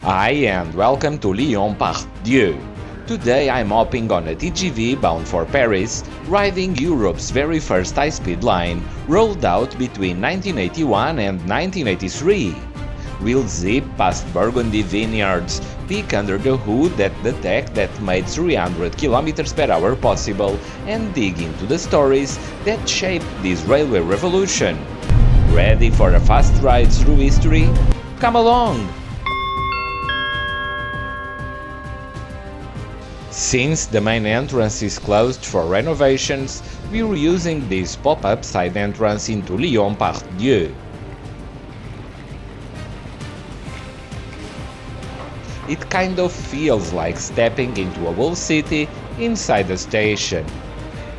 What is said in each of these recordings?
Hi and welcome to Lyon Part Dieu. Today I'm hopping on a TGV bound for Paris, riding Europe's very first high-speed line, rolled out between 1981 and 1983. We'll zip past Burgundy vineyards, peek under the hood at the tech that made 300 km per hour possible, and dig into the stories that shaped this railway revolution. Ready for a fast ride through history? Come along! Since the main entrance is closed for renovations, we're using this pop-up side entrance into Lyon Part Dieu. It kind of feels like stepping into a whole city inside a station.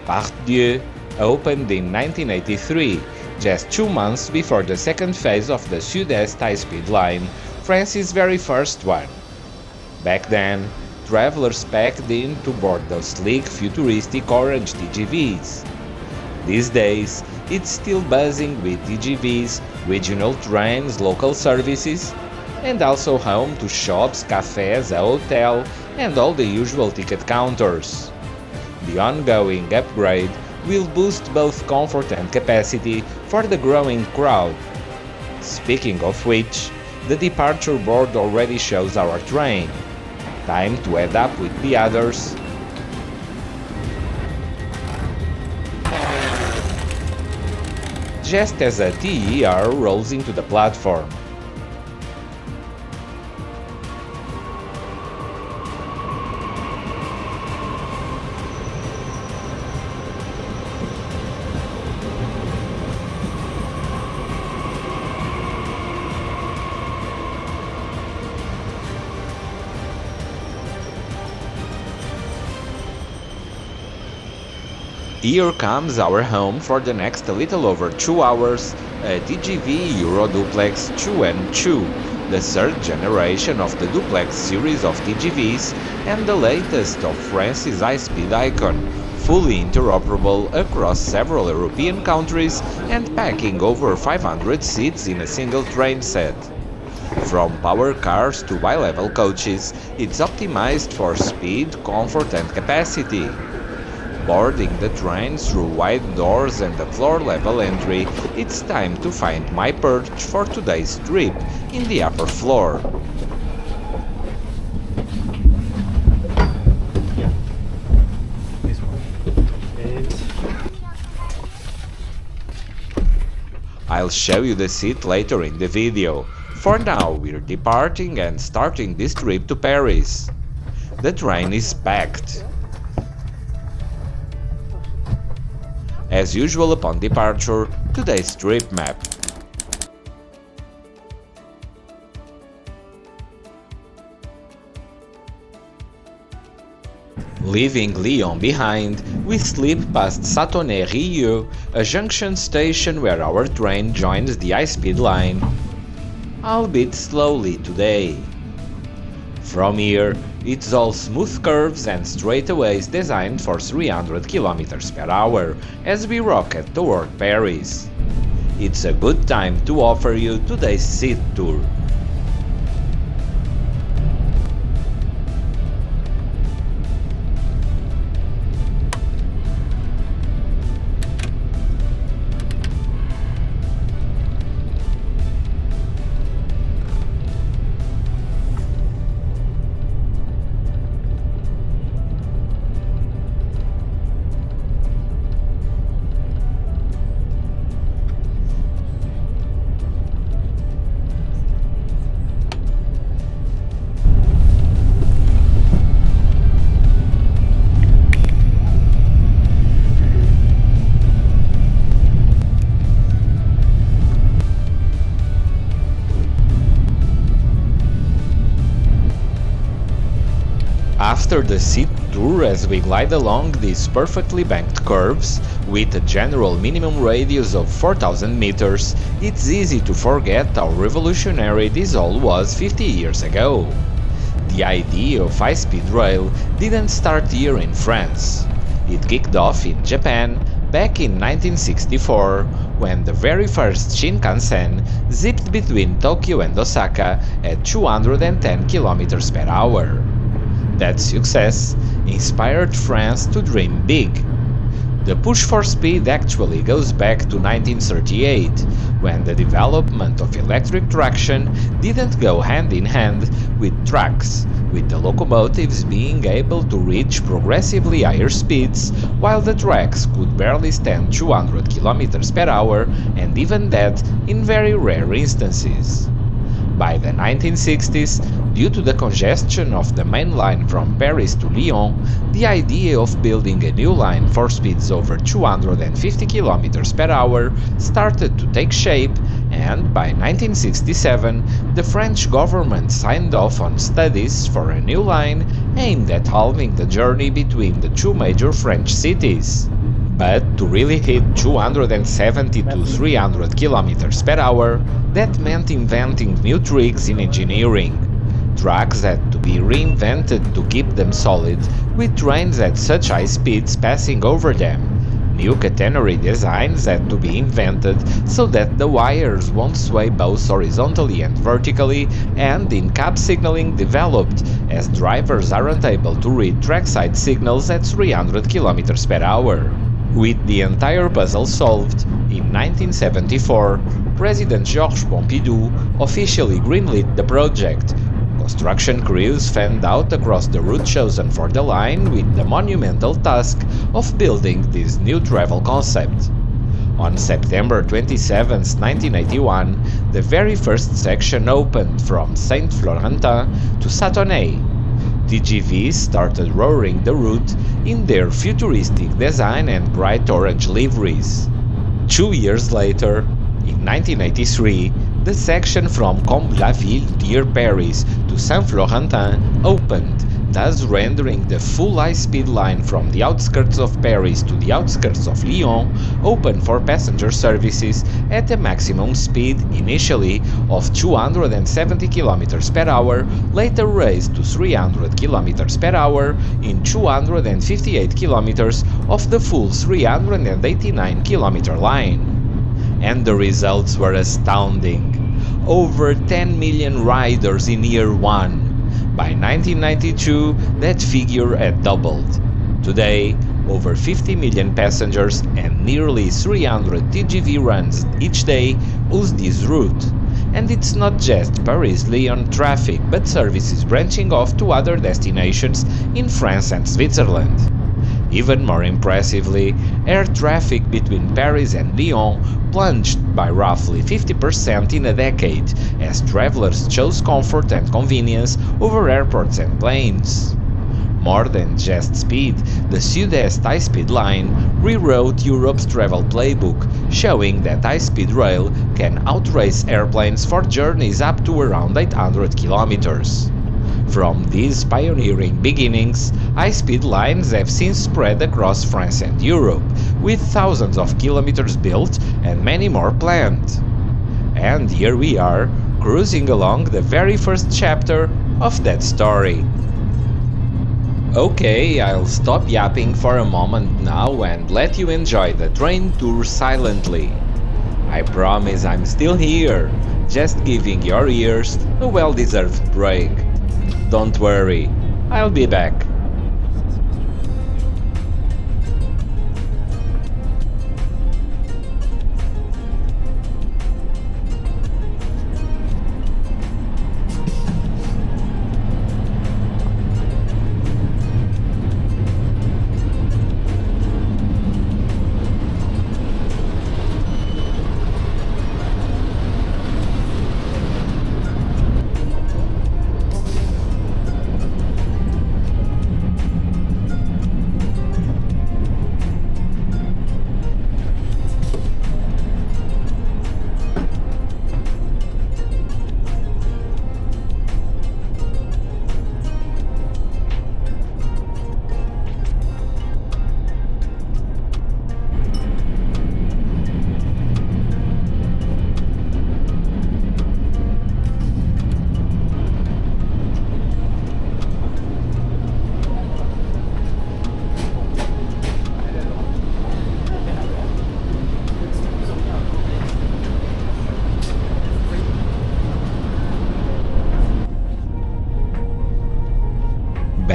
Part Dieu opened in 1983, just 2 months before the second phase of the Sud-Est High-Speed Line, France's very first one. Back then, travelers packed in to board those sleek, futuristic orange TGVs. These days, it's still buzzing with TGVs, regional trains, local services, and also home to shops, cafes, a hotel, and all the usual ticket counters. The ongoing upgrade will boost both comfort and capacity for the growing crowd. Speaking of which, the departure board already shows our train. Time to head up with the others. Just as a TER rolls into the platform. Here comes our home for the next little over 2 hours, a TGV Euroduplex 2N2, the third generation of the duplex series of TGVs and the latest of France's high-speed icon, fully interoperable across several European countries and packing over 500 seats in a single train set. From power cars to bi-level coaches, it's optimized for speed, comfort and capacity. Boarding the train through wide doors and the floor-level entry, it's time to find my perch for today's trip in the upper floor. I'll show you the seat later in the video. For now, we're departing and starting this trip to Paris. The train is packed. As usual upon departure, today's trip map. Leaving Lyon behind, we slip past Catenary, a junction station where our train joins the high-speed line, albeit slowly today. From here, it's all smooth curves and straightaways designed for 300 km per hour as we rocket toward Paris. It's a good time to offer you today's seat tour. After the seat tour, as we glide along these perfectly banked curves, with a general minimum radius of 4,000 meters, it's easy to forget how revolutionary this all was 50 years ago. The idea of high-speed rail didn't start here in France. It kicked off in Japan back in 1964, when the very first Shinkansen zipped between Tokyo and Osaka at 210 km per hour. That success inspired France to dream big. The push for speed actually goes back to 1938, when the development of electric traction didn't go hand in hand with trucks, with the locomotives being able to reach progressively higher speeds, while the tracks could barely stand 200 km per hour, and even that in very rare instances. By the 1960s, due to the congestion of the main line from Paris to Lyon, the idea of building a new line for speeds over 250 km per hour started to take shape, and by 1967 the French government signed off on studies for a new line aimed at halving the journey between the two major French cities. But to really hit 270 to 300 km per hour, that meant inventing new tricks in engineering. Tracks had to be reinvented to keep them solid, with trains at such high speeds passing over them. New catenary designs had to be invented so that the wires won't sway both horizontally and vertically, and in-cab signaling developed, as drivers aren't able to read trackside signals at 300 km per hour. With the entire puzzle solved, in 1974, President Georges Pompidou officially greenlit the project. Construction crews fanned out across the route chosen for the line with the monumental task of building this new travel concept. On September 27, 1981, the very first section opened from Saint-Florentin to Satonay. TGV started roaring the route in their futuristic design and bright orange liveries. 2 years later, in 1983, the section from Comble-la-Ville near Paris to Saint-Florentin opened, thus rendering the full high-speed line from the outskirts of Paris to the outskirts of Lyon open for passenger services at a maximum speed initially of 270 km per hour, later raised to 300 km per hour in 258 km of the full 389 km line. And the results were astounding. Over 10 million riders in year one. By 1992, that figure had doubled. Today, over 50 million passengers and nearly 300 TGV runs each day use this route. And it's not just Paris-Lyon traffic, but services branching off to other destinations in France and Switzerland. Even more impressively, air traffic between Paris and Lyon plunged by roughly 50% in a decade, as travelers chose comfort and convenience over airports and planes. More than just speed, the Sud-Est High-Speed Line rewrote Europe's travel playbook, showing that high-speed rail can outrace airplanes for journeys up to around 800 kilometers. From these pioneering beginnings, high-speed lines have since spread across France and Europe, with thousands of kilometers built and many more planned. And here we are, cruising along the very first chapter of that story. Okay, I'll stop yapping for a moment now and let you enjoy the train tour silently. I promise I'm still here, just giving your ears a well-deserved break. Don't worry, I'll be back.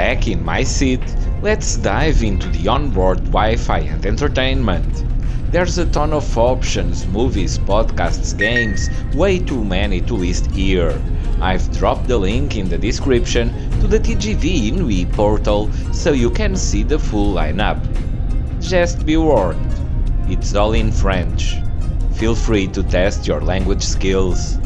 Back in my seat, let's dive into the onboard Wi-Fi and entertainment. There's a ton of options, movies, podcasts, games, way too many to list here. I've dropped the link in the description to the TGV INOUI portal so you can see the full lineup. Just be warned, it's all in French. Feel free to test your language skills.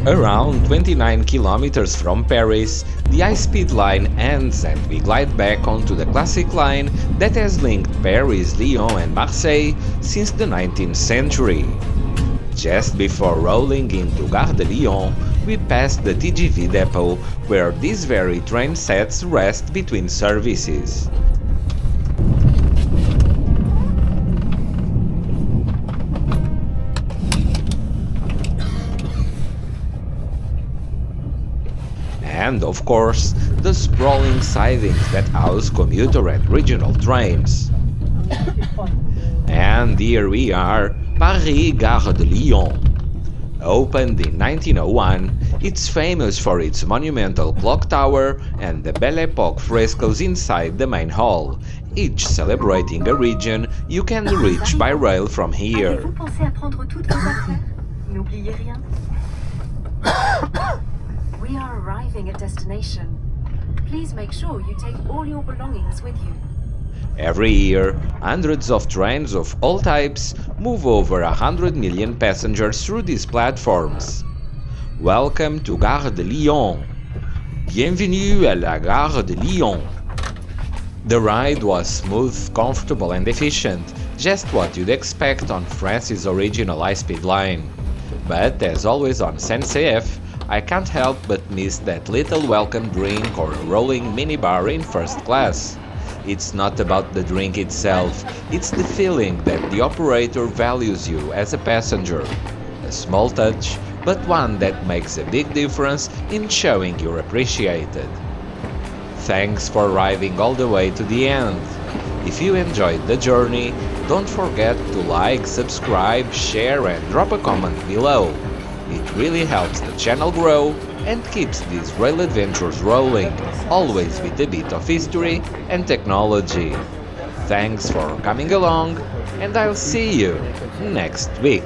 Around 29 kilometers from Paris, the high-speed line ends and we glide back onto the classic line that has linked Paris, Lyon and Marseille since the 19th century. Just before rolling into Gare de Lyon, we pass the TGV Depot, where these very train sets rest between services. And, of course, the sprawling sidings that house commuter and regional trains. And here we are, Paris Gare de Lyon. Opened in 1901, it's famous for its monumental clock tower and the Belle Époque frescoes inside the main hall, each celebrating a region you can reach by rail from here. We are arriving at destination. Please make sure you take all your belongings with you. Every year, hundreds of trains of all types move over 100 million passengers through these platforms. Welcome to Gare de Lyon. Bienvenue à la Gare de Lyon. The ride was smooth, comfortable and efficient, just what you'd expect on France's original high-speed line. But as always on SNCF, I can't help but miss that little welcome drink or rolling minibar in first class. It's not about the drink itself, it's the feeling that the operator values you as a passenger. A small touch, but one that makes a big difference in showing you're appreciated. Thanks for riding all the way to the end. If you enjoyed the journey, don't forget to like, subscribe, share and drop a comment below. It really helps the channel grow and keeps these rail adventures rolling, always with a bit of history and technology. Thanks for coming along, and I'll see you next week.